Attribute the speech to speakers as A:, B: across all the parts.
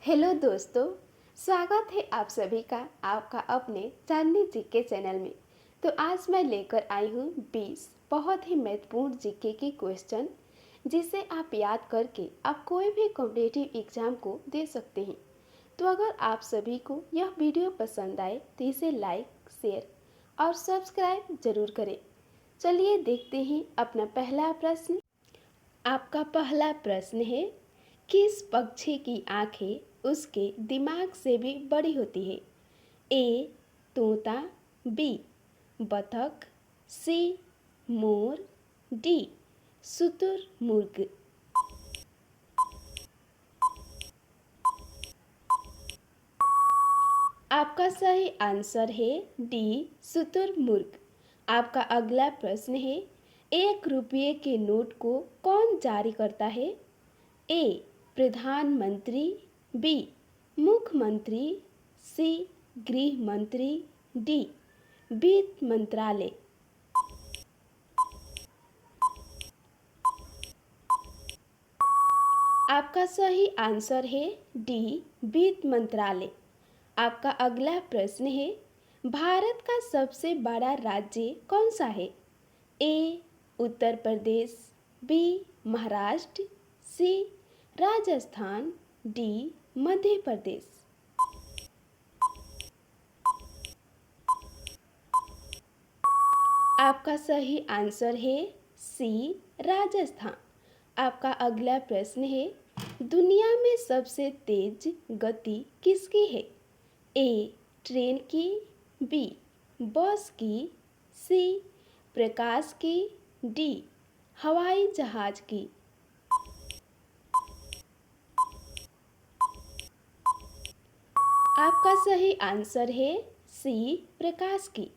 A: Hello दोस्तों। स्वागत है आप सभी का आपका अपने चांदनी जीके चैनल में। तो आज मैं लेकर आई हूँ 20 बहुत ही महत्वपूर्ण जीके की क्वेश्चन जिसे आप याद करके आप कोई भी कॉम्पिटिटिव एग्जाम को दे सकते हैं। तो अगर आप सभी को यह वीडियो पसंद आए तो इसे लाइक शेयर और सब्सक्राइब जरूर करें। चलिए देखते हैं अपना पहला प्रश्न। आपका पहला प्रश्न है, किस पक्षी की आंखें उसके दिमाग से भी बड़ी होती है? ए तोता, बी बतख, सी मोर, डी शुतुरमुर्ग। आपका सही आंसर है डी शुतुरमुर्ग। आपका अगला प्रश्न है, 1 रुपये के नोट को कौन जारी करता है? ए प्रधानमंत्री, बी मुख्यमंत्री, सी गृह मंत्री, डी वित्त मंत्रालय। आपका सही आंसर है डी वित्त मंत्रालय। आपका अगला प्रश्न है, भारत का सबसे बड़ा राज्य कौन सा है? ए उत्तर प्रदेश, बी महाराष्ट्र, सी राजस्थान, डी मध्य प्रदेश। आपका सही आंसर है सी राजस्थान। आपका अगला प्रश्न है, दुनिया में सबसे तेज गति किसकी है? ए ट्रेन की, बी बस की, सी प्रकाश की, डी हवाई जहाज की। आपका सही आंसर है सी प्रकाश की।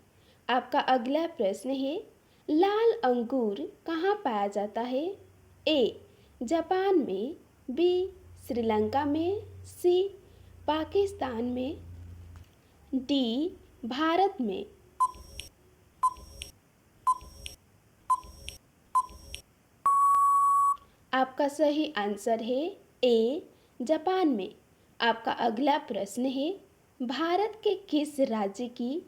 A: आपका अगला प्रश्न है, लाल अंगूर कहाँ पाया जाता है? ए जापान में, बी श्रीलंका में, सी पाकिस्तान में, डी भारत में। आपका सही आंसर है ए जापान में। आपका अगला प्रश्न है, भारत के किस राज्य की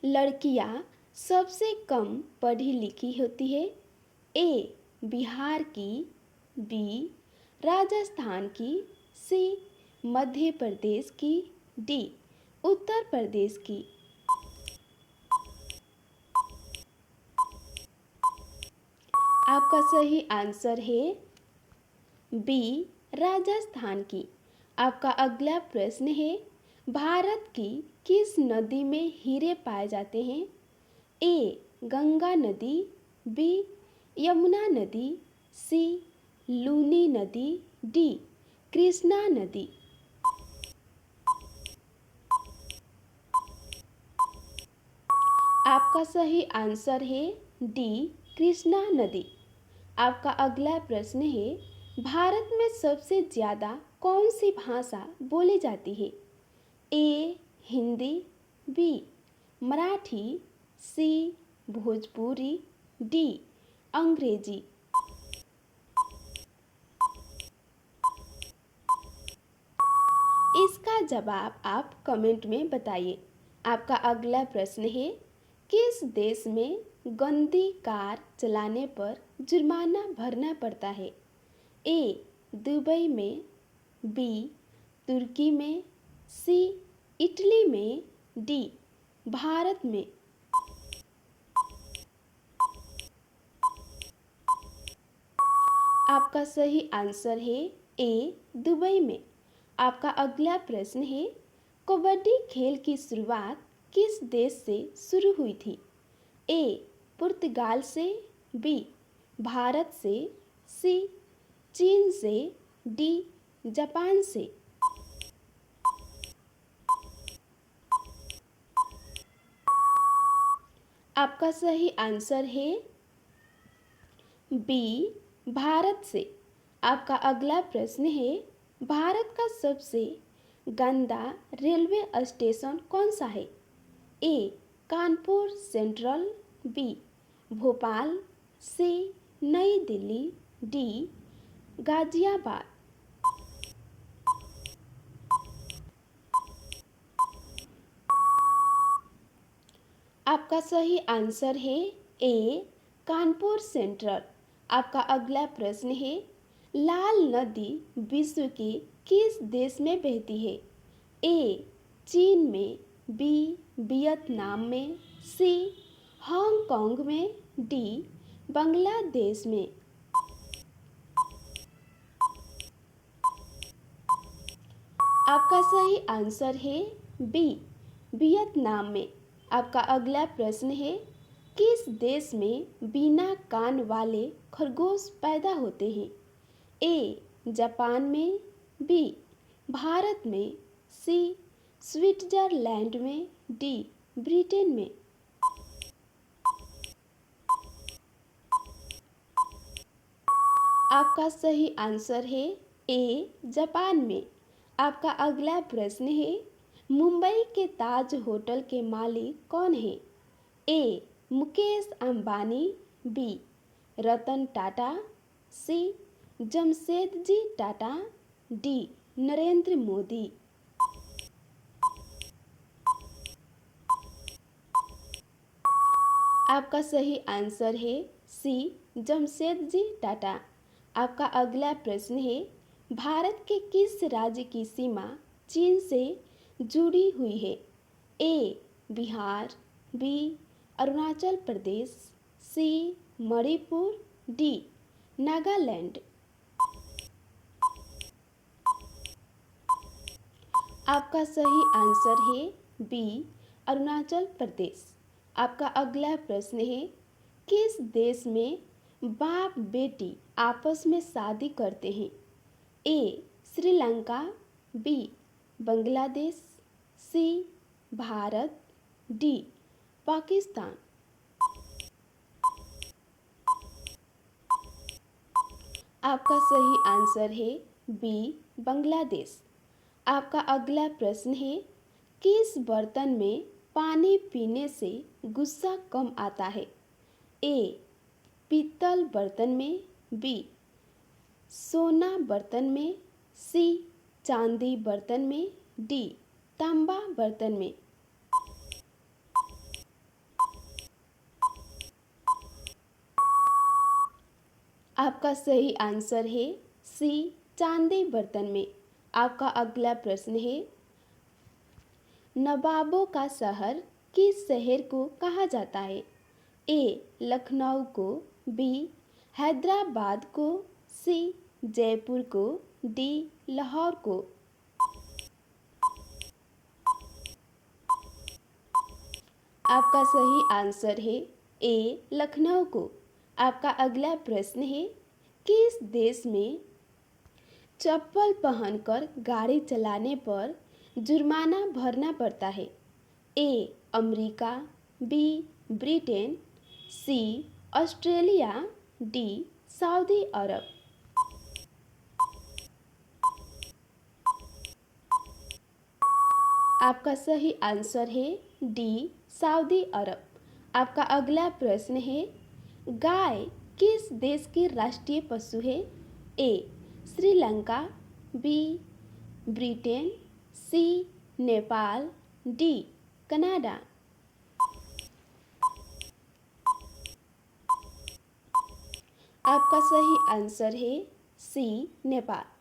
A: लड़कियां सबसे कम पढ़ी लिखी होती है? ए बिहार की, बी राजस्थान की, सी मध्य प्रदेश की, डी उत्तर प्रदेश की। आपका सही आंसर है बी राजस्थान की। आपका अगला प्रश्न है, भारत की किस नदी में हीरे पाए जाते हैं? ए गंगा नदी, बी यमुना नदी, सी लूनी नदी, डी कृष्णा नदी। आपका सही आंसर है डी कृष्णा नदी। आपका अगला प्रश्न है, भारत में सबसे ज़्यादा कौन सी भाषा बोली जाती है? ए हिंदी, बी मराठी, सी भोजपुरी, डी अंग्रेजी। इसका जवाब आप कमेंट में बताइए। आपका अगला प्रश्न है, किस देश में गंदी कार चलाने पर जुर्माना भरना पड़ता है? ए दुबई में, बी तुर्की में, सी इटली में, डी भारत में। आपका सही आंसर है ए दुबई में। आपका अगला प्रश्न है, कबड्डी खेल की शुरुआत किस देश से शुरू हुई थी? ए पुर्तगाल से, बी भारत से, सी चीन से, डी जापान से। आपका सही आंसर है बी भारत से। आपका अगला प्रश्न है, भारत का सबसे गंदा रेलवे स्टेशन कौन सा है? ए कानपुर सेंट्रल, बी भोपाल, सी नई दिल्ली, डी गाजियाबाद। आपका सही आंसर है ए कानपुर सेंट्रल। आपका अगला प्रश्न है लाल नदी विश्व के किस देश में बहती है? ए चीन में, बी वियतनाम में, सी हांगकांग में, डी बांग्लादेश में। आपका सही आंसर है बी वियतनाम में। आपका अगला प्रश्न है किस देश में बिना कान वाले खरगोश पैदा होते हैं? ए जापान में, बी भारत में, सी स्विट्जरलैंड में, डी ब्रिटेन में। आपका सही आंसर है ए जापान में। आपका अगला प्रश्न है मुंबई के ताज होटल के मालिक कौन है? ए मुकेश अंबानी, बी रतन टाटा, सी जमशेदजी टाटा, डी नरेंद्र मोदी। आपका सही आंसर है सी जमशेदजी टाटा। आपका अगला प्रश्न है भारत के किस राज्य की सीमा चीन से जुड़ी हुई है? ए बिहार, बी अरुणाचल प्रदेश, सी मणिपुर, डी नागालैंड। आपका सही आंसर है बी अरुणाचल प्रदेश। आपका अगला प्रश्न है किस देश में बाप बेटी आपस में शादी करते हैं? ए श्रीलंका, बी बांग्लादेश, सी भारत, डी पाकिस्तान। आपका सही आंसर है बी बांग्लादेश। आपका अगला प्रश्न है किस बर्तन में पानी पीने से गुस्सा कम आता है? ए पीतल बर्तन में, बी सोना बर्तन में, सी चांदी बर्तन में, डी तांबा बर्तन में। आपका सही आंसर है सी चांदी बर्तन में। आपका अगला प्रश्न है नवाबों का शहर किस शहर को कहा जाता है? ए लखनऊ को, बी हैदराबाद को, सी जयपुर को, डी लाहौर को। आपका सही आंसर है ए लखनऊ को। आपका अगला प्रश्न है किस देश में चप्पल पहनकर गाड़ी चलाने पर जुर्माना भरना पड़ता है? A America, B Britain, C Australia, D Saudi Arab. आपका सही आंसर है डी सऊदी अरब। आपका अगला प्रश्न है गाय किस देश की राष्ट्रीय पशु है? ए श्रीलंका, बी ब्रिटेन, सी नेपाल, डी कनाडा। आपका सही आंसर है सी नेपाल।